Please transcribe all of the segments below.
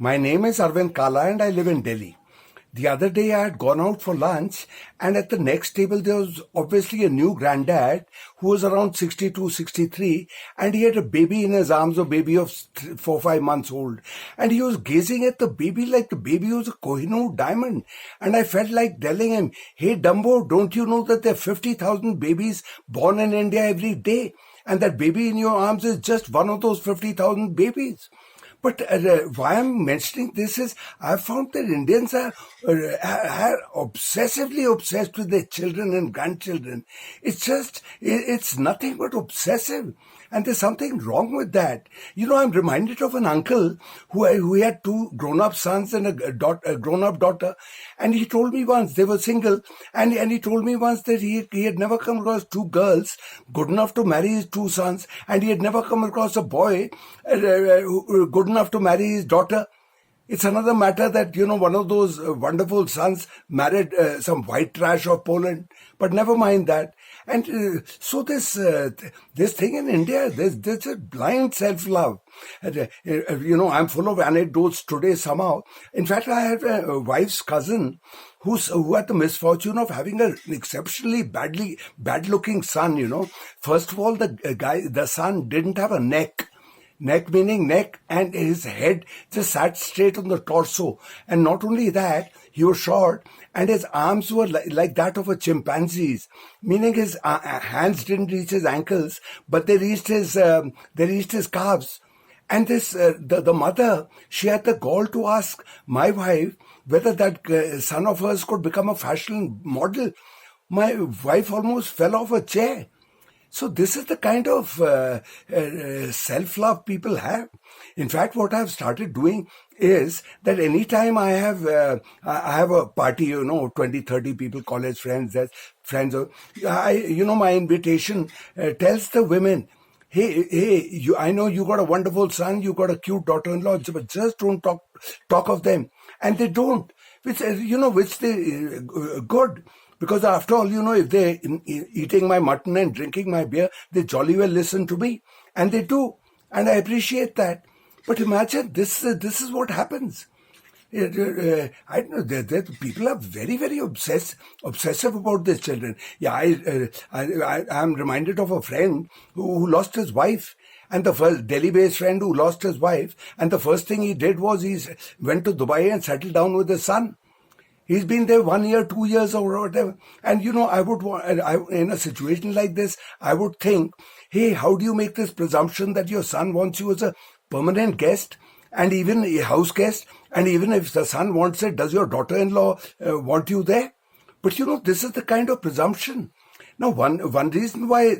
My name is Arvind Kala and I live in Delhi. The other day I had gone out for lunch and at the next table there was obviously a new granddad who was around 62, 63 and he had a baby in his arms, a baby of 4, 5 months old. And he was gazing at the baby like the baby was a Kohinoor diamond. And I felt like telling him, hey Dumbo, don't you know that there are 50,000 babies born in India every day? And that baby in your arms is just one of those 50,000 babies. But why I'm mentioning this is I've found that Indians are obsessively obsessed with their children and grandchildren. It's nothing but obsessive. And there's something wrong with that. I'm reminded of an uncle who had two grown-up sons and a grown-up daughter. And he told me once, they were single, and he told me once that he had never come across two girls good enough to marry his two sons, and he had never come across a boy good enough to marry his daughter. It's another matter that, one of those wonderful sons married some white trash of Poland, but never mind that. And so this thing in India, there's a blind self-love. I'm full of anecdotes today somehow. In fact, I have a wife's cousin who had the misfortune of having an exceptionally bad-looking son, First of all, the son didn't have a neck. Neck meaning neck, and his head just sat straight on the torso. And not only that, he was short, and his arms were like that of a chimpanzee's, meaning his hands didn't reach his ankles, but they reached his calves. And the mother, she had the gall to ask my wife whether that son of hers could become a fashion model. My wife almost fell off a chair. So this is the kind of self-love people have. In fact, what I've started doing is that anytime I have a party, 20, 30 people, college friends, my invitation tells the women, hey, I know you got a wonderful son, you got a cute daughter-in-law, but just don't talk of them. And they don't, which they good. Because after all, if they're eating my mutton and drinking my beer, they jolly well listen to me. And they do. And I appreciate that. But imagine, this is what happens. I don't know, that people are very, very obsessive about their children. Yeah, I'm reminded of a friend who lost his wife. And the first Delhi-based friend who lost his wife. And the first thing he did was he went to Dubai and settled down with his son. He's been there 1 year, 2 years or whatever. And, in a situation like this, I would think, hey, how do you make this presumption that your son wants you as a permanent guest and even a house guest? And even if the son wants it, does your daughter-in-law want you there? But, this is the kind of presumption. Now, one reason why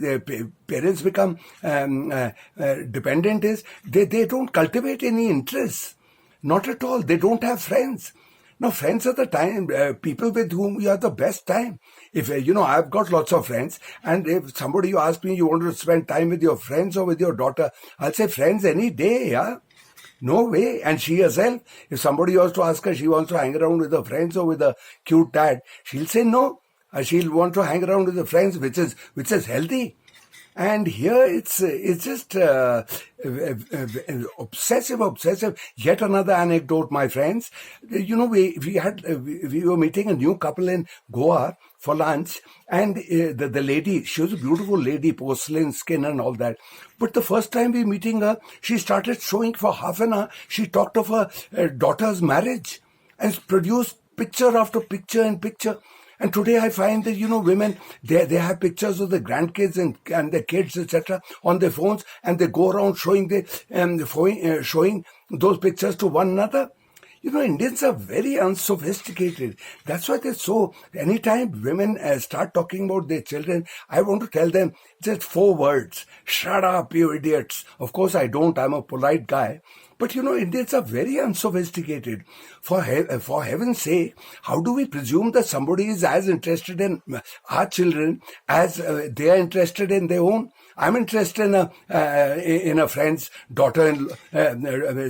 parents become dependent is they don't cultivate any interests. Not at all. They don't have friends. Now, friends are the time, people with whom you have the best time. If, I've got lots of friends, and if somebody asks me, you want to spend time with your friends or with your daughter, I'll say friends any day, yeah? No way. And she herself, if somebody was to ask her, she wants to hang around with her friends or with a cute dad, she'll say no. She'll want to hang around with her friends, which is healthy. And here it's just obsessive. Yet another anecdote, my friends. We were meeting a new couple in Goa for lunch, and the lady, she was a beautiful lady, porcelain skin and all that. But the first time we meeting her, she started showing for half an hour. She talked of her daughter's marriage and produced picture after picture and picture. And today I find that, women, they have pictures of the grandkids and their kids, etc., on their phones, and they go around showing showing those pictures to one another. Indians are very unsophisticated. That's why anytime women start talking about their children, I want to tell them just 4 words. Shut up, you idiots. Of course I don't. I'm a polite guy. But Indians are very unsophisticated. For heaven's sake, how do we presume that somebody is as interested in our children as they are interested in their own? I'm interested in a friend's daughter,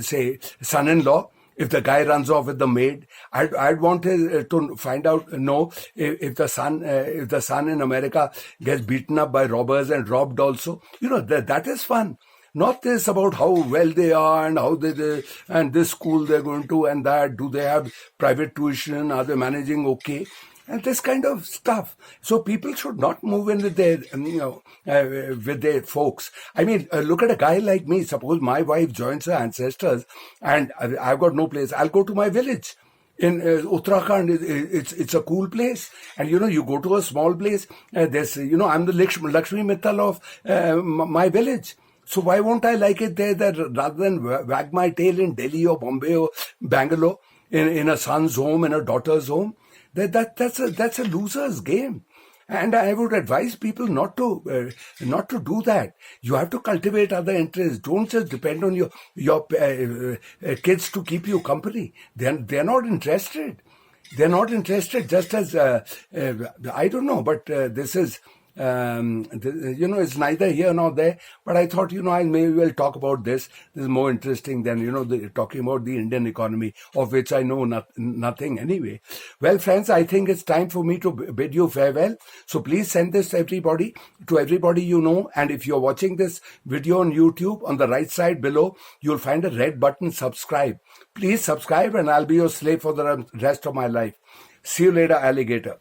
say son-in-law. If the guy runs off with the maid, I'd want to find out, if the son in America gets beaten up by robbers and robbed also. That is fun. Not this about how well they are and how they and this school they're going to and that. Do they have private tuition? Are they managing okay? And this kind of stuff. So people should not move in with their, with their folks. I mean, look at a guy like me. Suppose my wife joins her ancestors, and I've got no place. I'll go to my village in Uttarakhand. It's a cool place, and you go to a small place. There's I'm the Lakshmi Mittal of my village. So why won't I like it there, that rather than wag my tail in Delhi or Bombay or Bangalore in a son's home, in a daughter's home? That's a loser's game. And I would advise people not to do that. You have to cultivate other interests. Don't just depend on your kids to keep you company. They're not interested. They're not interested. Just as I don't know, but this is. It's neither here nor there, but I thought, I maybe will talk about this. This is more interesting than, talking about the Indian economy, of which I know nothing anyway. Well, friends, I think it's time for me to bid you farewell. So please send this to everybody you know. And if you're watching this video on YouTube, on the right side below, you'll find a red button, subscribe. Please subscribe, and I'll be your slave for the rest of my life. See you later, alligator.